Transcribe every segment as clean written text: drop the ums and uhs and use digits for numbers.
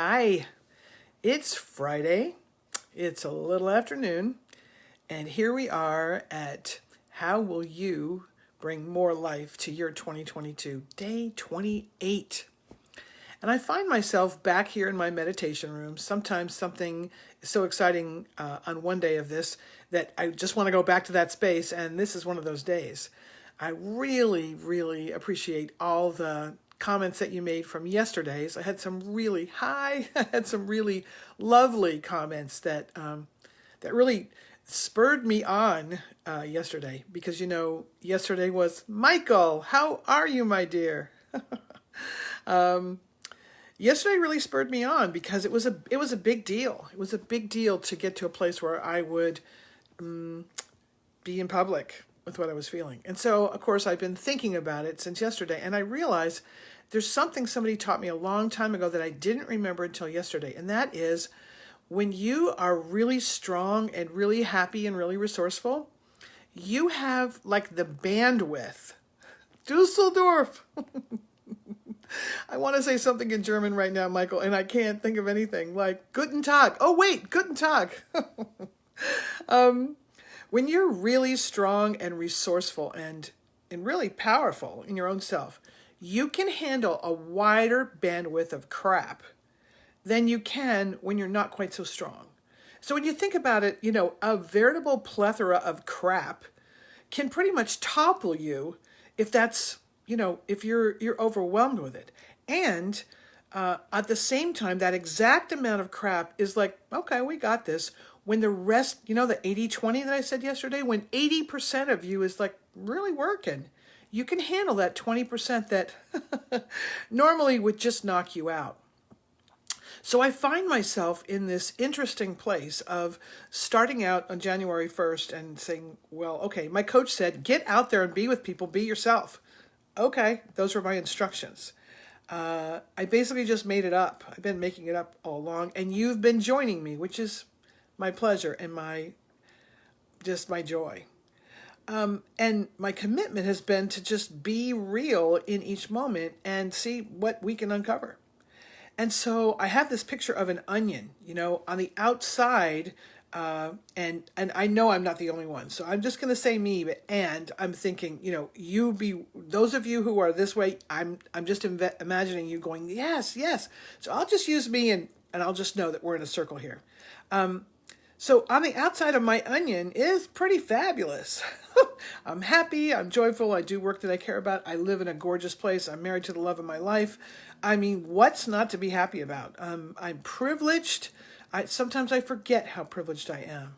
Hi, it's Friday. It's a little afternoon, and here we are at How Will You Bring More Life to Your 2022, day 28. And I find myself back here in my meditation room. Sometimes something is so exciting on one day of this that I just want to go back to that space, and this is one of those days. I really, really appreciate all the comments that you made from yesterday's. I had some really I had some really lovely comments that that really spurred me on yesterday because yesterday was Michael. How are you, my dear? Yesterday really spurred me on because it was a big deal. It was a big deal to get to a place where I would be in public with what I was feeling. And so, of course, I've been thinking about it since yesterday, and I realized there's something somebody taught me a long time ago that I didn't remember until yesterday, and that is when you are really strong and really happy and really resourceful, you have like the bandwidth. Dusseldorf. I want to say something in German right now, Michael, and I can't think of anything like Guten Tag. Oh, wait, Guten Tag. When you're really strong and resourceful and really powerful in your own self, you can handle a wider bandwidth of crap than you can when you're not quite so strong. So when you think about it, a veritable plethora of crap can pretty much topple you if that's, if you're overwhelmed with it. And at the same time, that exact amount of crap is like, okay, we got this. When the rest, the 80-20 that I said yesterday, when 80% of you is like really working, you can handle that 20% that normally would just knock you out. So I find myself in this interesting place of starting out on January 1st and saying, well, okay, my coach said, get out there and be with people, be yourself. Okay, those were my instructions. I basically just made it up. I've been making it up all along, and you've been joining me, which is my pleasure and my joy. And my commitment has been to just be real in each moment and see what we can uncover. And so I have this picture of an onion, on the outside, and I know I'm not the only one. So I'm just going to say me, and I'm thinking, those of you who are this way, I'm just imagining you going, yes, yes. So I'll just use me and I'll just know that we're in a circle here. So on the outside of my onion is pretty fabulous. I'm happy, I'm joyful, I do work that I care about, I live in a gorgeous place, I'm married to the love of my life. I mean, what's not to be happy about? I'm privileged. Sometimes I forget how privileged I am.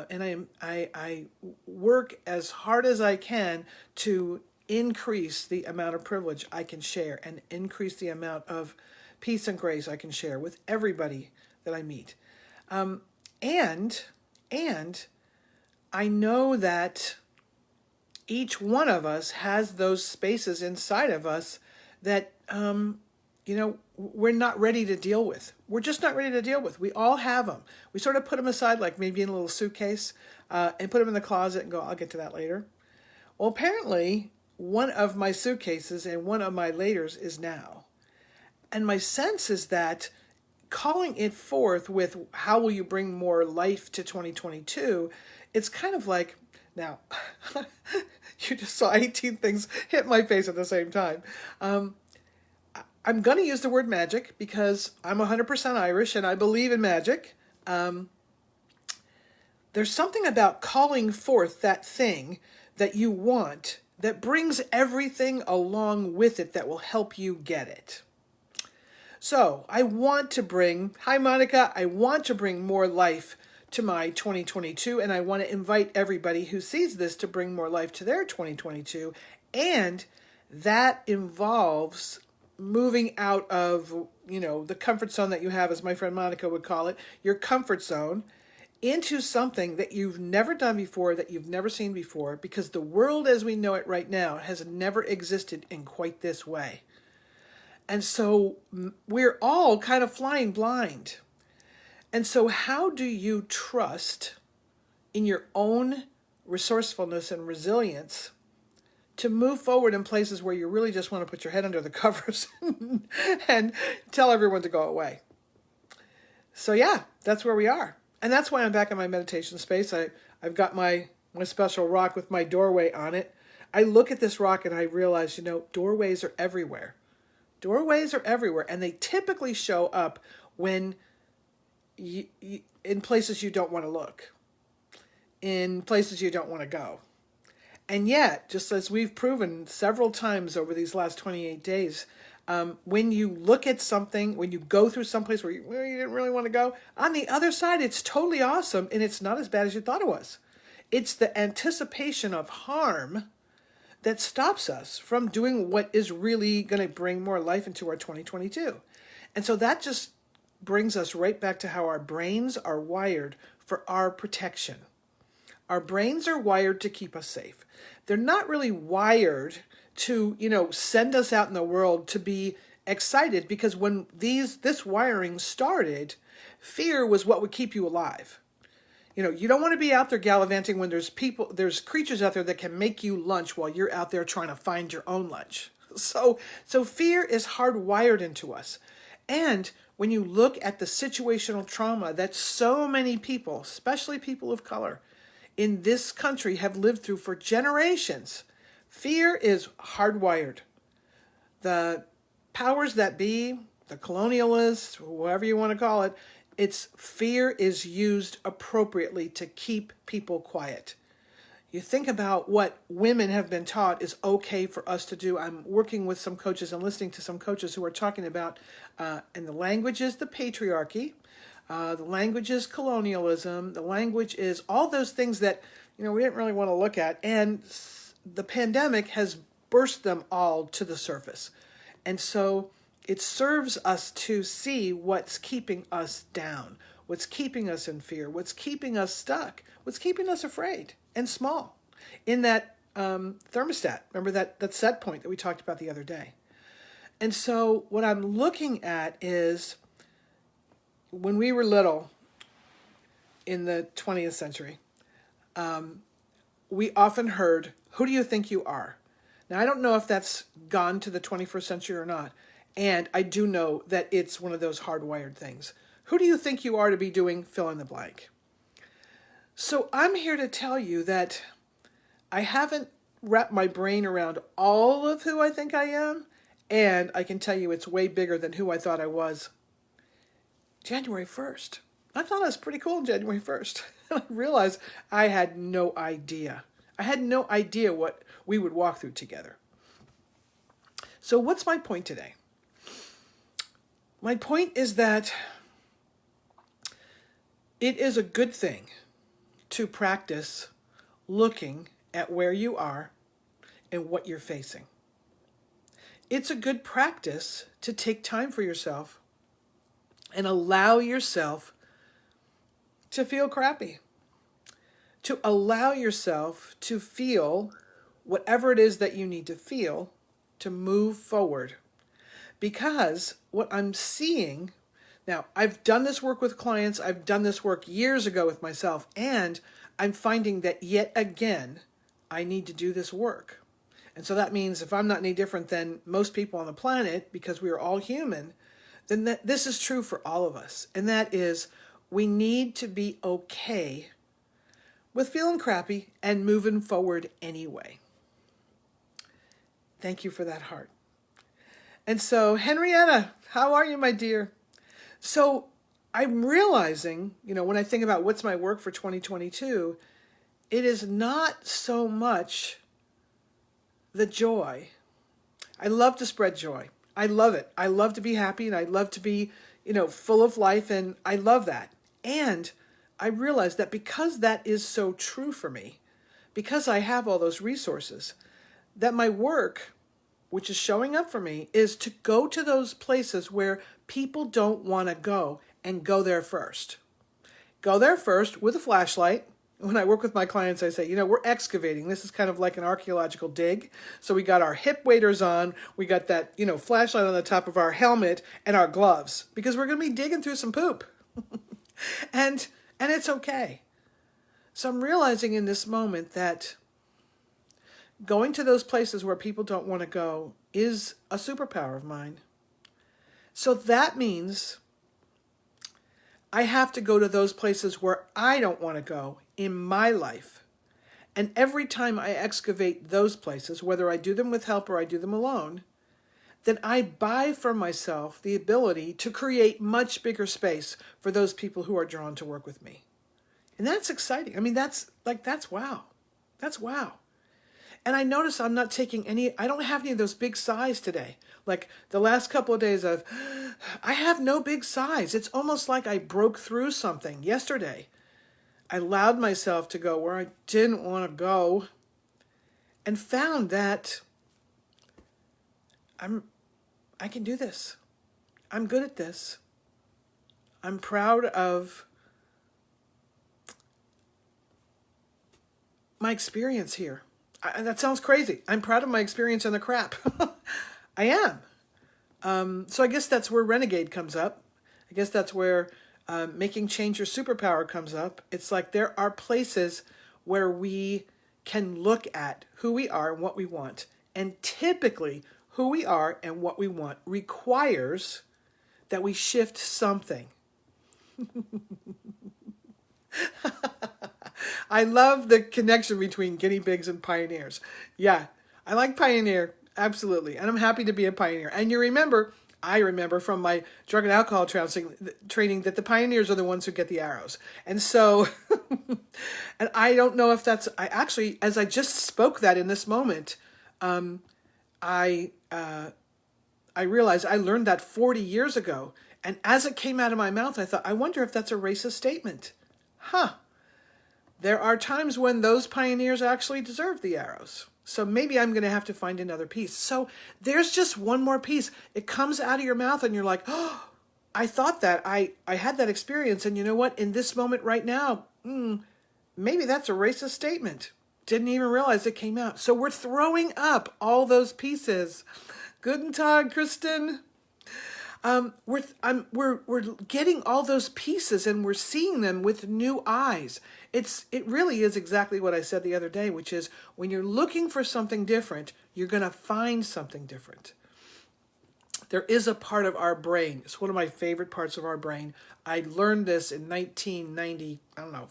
And I work as hard as I can to increase the amount of privilege I can share and increase the amount of peace and grace I can share with everybody that I meet. And I know that each one of us has those spaces inside of us that, we're not ready to deal with. We're just not ready to deal with. We all have them. We sort of put them aside, like maybe in a little suitcase, and put them in the closet and go, I'll get to that later. Well, apparently, one of my suitcases and one of my laters is now. And my sense is that calling it forth with how will you bring more life to 2022, it's kind of like, now, you just saw 18 things hit my face at the same time. I'm going to use the word magic because I'm 100% Irish and I believe in magic. There's something about calling forth that thing that you want that brings everything along with it that will help you get it. So I want to bring, hi Monica, I want to bring more life to my 2022, and I want to invite everybody who sees this to bring more life to their 2022, and that involves moving out of, the comfort zone that you have, as my friend Monica would call it, your comfort zone, into something that you've never done before, that you've never seen before, because the world as we know it right now has never existed in quite this way. And so we're all kind of flying blind. And so how do you trust in your own resourcefulness and resilience to move forward in places where you really just want to put your head under the covers and tell everyone to go away? So yeah, that's where we are. And that's why I'm back in my meditation space. I've got my special rock with my doorway on it. I look at this rock and I realize, doorways are everywhere. Doorways are everywhere, and they typically show up when in places you don't want to look, in places you don't want to go. And yet, just as we've proven several times over these last 28 days, when you look at something, when you go through someplace where you didn't really want to go, on the other side, it's totally awesome, and it's not as bad as you thought it was. It's the anticipation of harm that stops us from doing what is really going to bring more life into our 2022. And so that just brings us right back to how our brains are wired for our protection. Our brains are wired to keep us safe. They're not really wired to, send us out in the world to be excited, because when this wiring started, fear was what would keep you alive. You don't want to be out there gallivanting when there's creatures out there that can make you lunch while you're out there trying to find your own lunch. So fear is hardwired into us. And when you look at the situational trauma that so many people, especially people of color, in this country have lived through for generations, fear is hardwired. The powers that be, the colonialists, whoever you want to call it, fear is used appropriately to keep people quiet. You think about what women have been taught is okay for us to do. I'm working with some coaches and listening to some coaches who are talking about, and the language is the patriarchy, the language is colonialism, the language is all those things that, we didn't really want to look at. And the pandemic has burst them all to the surface. And so it serves us to see what's keeping us down, what's keeping us in fear, what's keeping us stuck, what's keeping us afraid and small in that thermostat. Remember that set point that we talked about the other day. And so what I'm looking at is when we were little in the 20th century, we often heard, "Who do you think you are?" Now, I don't know if that's gone to the 21st century or not. And I do know that it's one of those hardwired things. Who do you think you are to be doing fill in the blank? So I'm here to tell you that I haven't wrapped my brain around all of who I think I am. And I can tell you it's way bigger than who I thought I was January 1st. I thought I was pretty cool on January 1st. I realized I had no idea. I had no idea what we would walk through together. So what's my point today? My point is that it is a good thing to practice looking at where you are and what you're facing. It's a good practice to take time for yourself and allow yourself to feel crappy, to allow yourself to feel whatever it is that you need to feel to move forward. Because what I'm seeing, now I've done this work with clients, I've done this work years ago with myself, and I'm finding that yet again, I need to do this work. And so that means if I'm not any different than most people on the planet, because we are all human, then this is true for all of us. And that is, we need to be okay with feeling crappy and moving forward anyway. Thank you for that heart. And so, Henrietta, how are you, my dear? So I'm realizing, when I think about what's my work for 2022, it is not so much the joy. I love to spread joy. I love it. I love to be happy, and I love to be, full of life, and I love that. And I realize that because that is so true for me, because I have all those resources, that my work, which is showing up for me, is to go to those places where people don't want to go and go there first. Go there first with a flashlight. When I work with my clients, I say, we're excavating. This is kind of like an archaeological dig. So we got our hip waders on. We got that, flashlight on the top of our helmet and our gloves, because we're going to be digging through some poop. and it's okay. So I'm realizing in this moment that going to those places where people don't want to go is a superpower of mine. So that means I have to go to those places where I don't want to go in my life. And every time I excavate those places, whether I do them with help or I do them alone, then I buy for myself the ability to create much bigger space for those people who are drawn to work with me. And that's exciting. I mean, that's wow. That's wow. And I notice I'm not taking I don't have any of those big sighs today. Like the last couple of days I have no big sighs. It's almost like I broke through something yesterday. I allowed myself to go where I didn't want to go and found that I can do this. I'm good at this. I'm proud of my experience here. That sounds crazy. I'm proud of my experience in the crap. I am. So I guess that's where Renegade comes up. I guess that's where making change your superpower comes up. It's like there are places where we can look at who we are and what we want. And typically, who we are and what we want requires that we shift something. I love the connection between guinea pigs and pioneers. Yeah, I like pioneer, absolutely. And I'm happy to be a pioneer. And I remember from my drug and alcohol training that the pioneers are the ones who get the arrows. And so, and I don't know if that's, as I just spoke that in this moment, I realized I learned that 40 years ago. And as it came out of my mouth, I thought, I wonder if that's a racist statement. There are times when those pioneers actually deserve the arrows. So maybe I'm going to have to find another piece. So there's just one more piece. It comes out of your mouth and you're like, oh, I thought that. I had that experience. And you know what? In this moment right now, maybe that's a racist statement. Didn't even realize it came out. So we're throwing up all those pieces. Guten Tag, Kristen. We're getting all those pieces and we're seeing them with new eyes. It really is exactly what I said the other day, which is when you're looking for something different, you're going to find something different. There is a part of our brain. It's one of my favorite parts of our brain. I learned this in 1990,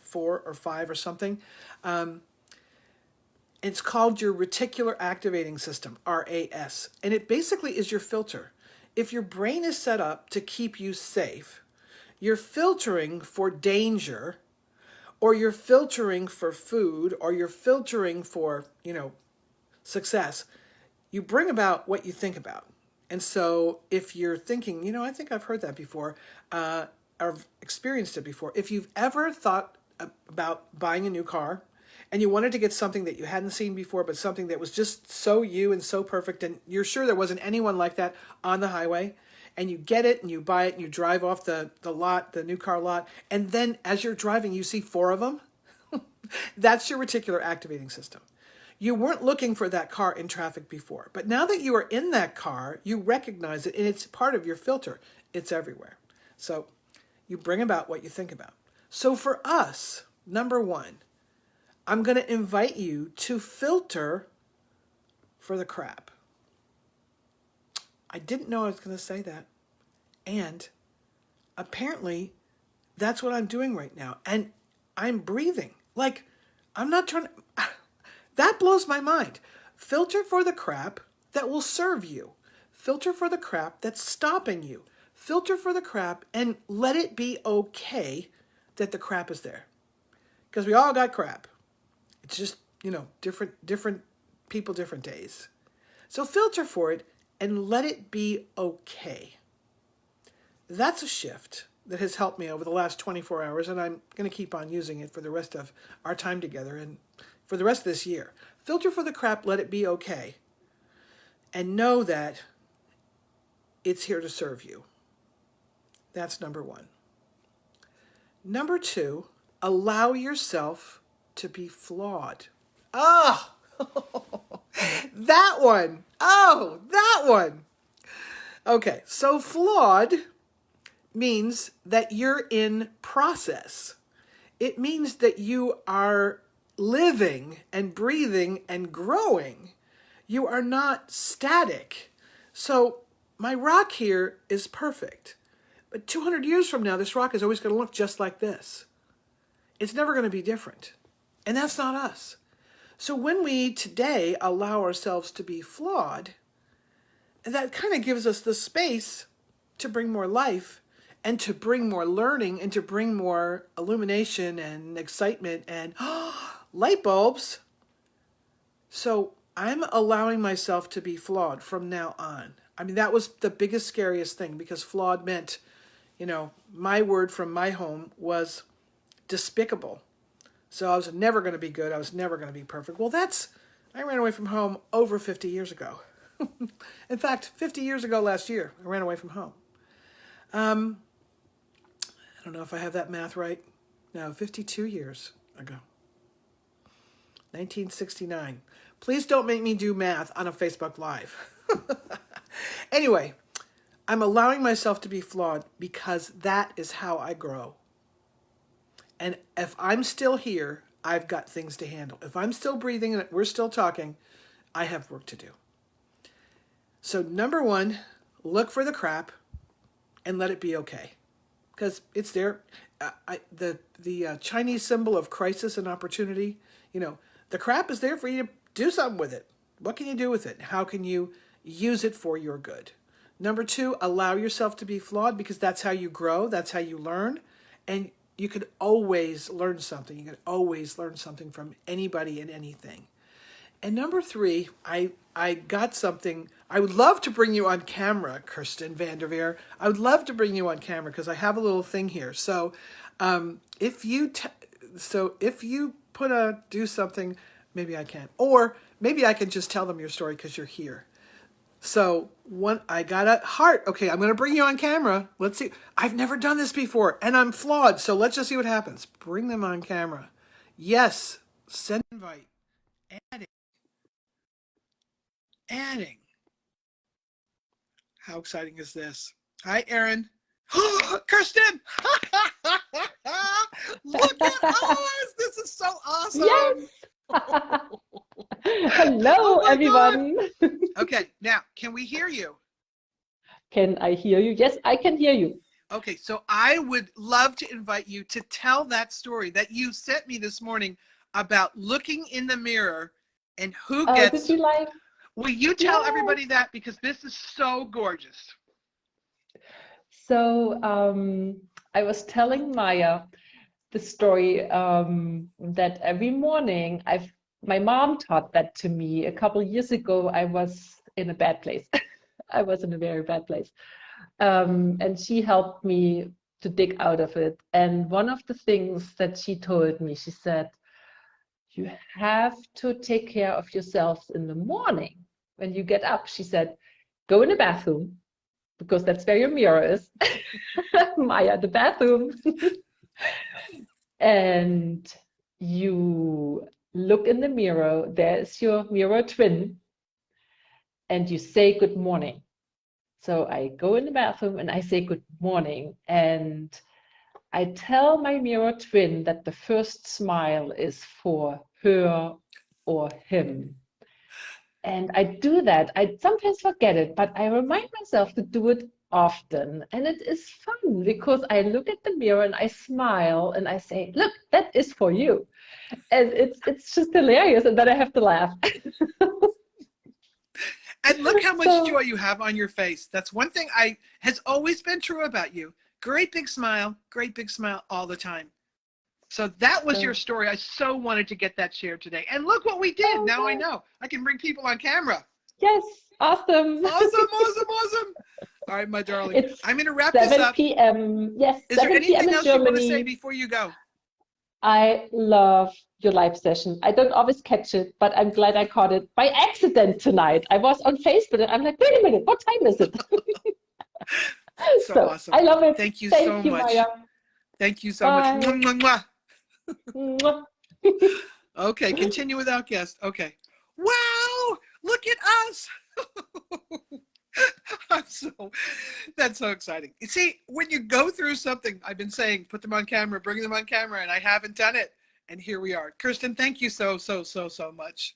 4 or 5 or something. It's called your reticular activating system, RAS. And it basically is your filter. If your brain is set up to keep you safe, you're filtering for danger, or you're filtering for food, or you're filtering for, success. You bring about what you think about. And so if you're thinking, I think I've heard that before, or experienced it before. If you've ever thought about buying a new car, and you wanted to get something that you hadn't seen before, but something that was just so you and so perfect, and you're sure there wasn't anyone like that on the highway, and you get it, and you buy it, and you drive off the lot, the new car lot, and then as you're driving, you see 4 of them. That's your reticular activating system. You weren't looking for that car in traffic before, but now that you are in that car, you recognize it, and it's part of your filter. It's everywhere. So you bring about what you think about. So for us, number 1, I'm going to invite you to filter for the crap. I didn't know I was going to say that. And apparently, that's what I'm doing right now. And I'm breathing. Like, I'm not trying to... That blows my mind. Filter for the crap that will serve you. Filter for the crap that's stopping you. Filter for the crap and let it be okay that the crap is there. Because we all got crap. It's just, different people, different days. So filter for it and let it be okay. That's a shift that has helped me over the last 24 hours, and I'm going to keep on using it for the rest of our time together and for the rest of this year. Filter for the crap, let it be okay. And know that it's here to serve you. That's number 1. Number 2, allow yourself to be flawed. That one. That one. Okay, so flawed means that you're in process. It means that you are living and breathing and growing. You are not static. So my rock here is perfect. But 200 years from now, this rock is always going to look just like this. It's never going to be different. And that's not us. So when we today allow ourselves to be flawed, that kind of gives us the space to bring more life and to bring more learning and to bring more illumination and excitement and light bulbs. So I'm allowing myself to be flawed from now on. I mean, that was the biggest, scariest thing, because flawed meant, my word from my home was despicable. So I was never going to be good. I was never going to be perfect. Well, I ran away from home over 50 years ago. In fact, 50 years ago last year, I ran away from home. I don't know if I have that math right. No, 52 years ago. 1969. Please don't make me do math on a Facebook Live. Anyway, I'm allowing myself to be flawed because that is how I grow. And if I'm still here, I've got things to handle. If I'm still breathing and we're still talking, I have work to do. So number one, look for the crap and let it be okay. Because it's there. The Chinese symbol of crisis and opportunity, the crap is there for you to do something with it. What can you do with it? How can you use it for your good? Number two, allow yourself to be flawed, because that's how you grow. That's how you learn. And you could always learn something. You can always learn something from anybody and anything. And number three, I got something. I would love to bring you on camera, Kirsten Vanderveer. I would love to bring you on camera because I have a little thing here. So if you do something, maybe I can. Or maybe I can just tell them your story because you're here. So I got a heart. Okay, I'm going to bring you on camera. Let's see. I've never done this before, and I'm flawed. So let's just see what happens. Bring them on camera. Yes. Send invite. Adding. How exciting is this? Hi, Erin. Kirsten! Look at us! This is so awesome! Yes! Hello, everyone. Okay, now, can we hear you? Can I hear you? Yes, I can hear you. Okay, so I would love to invite you to tell that story that you sent me this morning about looking in the mirror and who gets... Did you like... Will you tell everybody that? Because this is so gorgeous. So I was telling Maya the story that every morning my mom taught that to me. A couple of years ago, I was in a bad place. I was in a very bad place. And she helped me to dig out of it. And one of the things that she told me, she said, you have to take care of yourselves in the morning. When you get up, she said, go in the bathroom, because that's where your mirror is. Maya, the bathroom. And you look in the mirror, there's your mirror twin, and you say good morning. So I go in the bathroom and I say good morning, and I tell my mirror twin that the first smile is for her or him. And I do that. I sometimes forget it, but I remind myself to do it often. And it is fun because I look at the mirror and I smile and I say, look, that is for you. And it's just hilarious. And then I have to laugh. And look how much joy you have on your face. That's one thing has always been true about you. Great big smile all the time. So that was your story. I so wanted to get that shared today. And look what we did. Now I know. I can bring people on camera. Yes. Awesome. Awesome. All right, my darling. I'm going to wrap this up. 7 p.m. Yes, Is there anything else you want to say before you go? I love your live session. I don't always catch it, but I'm glad I caught it by accident tonight. I was on Facebook and I'm like, wait a minute, what time is it? So awesome. I love it. Thank you so much. Maya. Thank you so much. Mwah, mwah. Okay, continue without guest. Okay. Wow, look at us. That's so exciting. You see, when you go through something, I've been saying, put them on camera, bring them on camera, and I haven't done it. And here we are. Kirsten, thank you so much.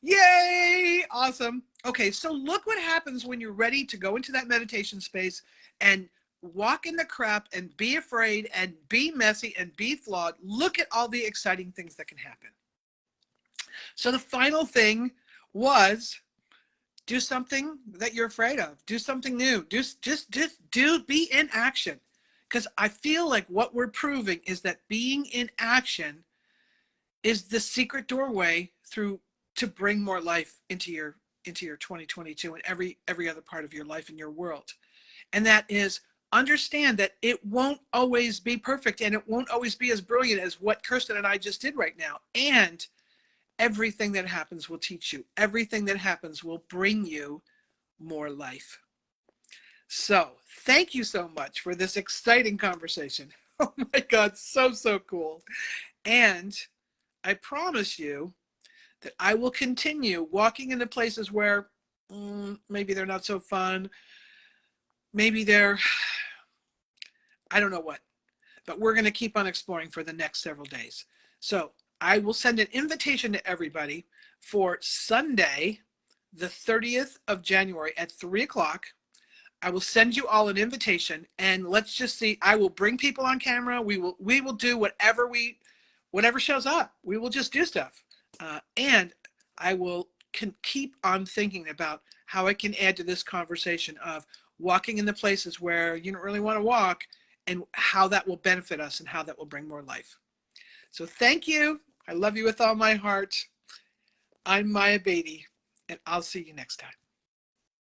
Yay! Awesome. Okay, so look what happens when you're ready to go into that meditation space and walk in the crap and be afraid and be messy and be flawed. Look at all the exciting things that can happen. So the final thing was do something that you're afraid of. Do something new. Just be in action. Because I feel like what we're proving is that being in action is the secret doorway through to bring more life into your 2022 and every other part of your life and your world. And that is understand that it won't always be perfect and it won't always be as brilliant as what Kirsten and I just did right now. And everything that happens will teach you. Everything that happens will bring you more life. So thank you so much for this exciting conversation. Oh my God, so cool. And I promise you that I will continue walking into places where maybe they're not so fun. Maybe they're, I don't know what, but we're going to keep on exploring for the next several days. So I will send an invitation to everybody for Sunday, the 30th of January at 3:00. I will send you all an invitation, and let's just see. I will bring people on camera. We will do whatever shows up. We will just do stuff, and I will keep on thinking about how I can add to this conversation of walking in the places where you don't really want to walk, and how that will benefit us and how that will bring more life. So thank you. I love you with all my heart. I'm Maya Beatty, and I'll see you next time.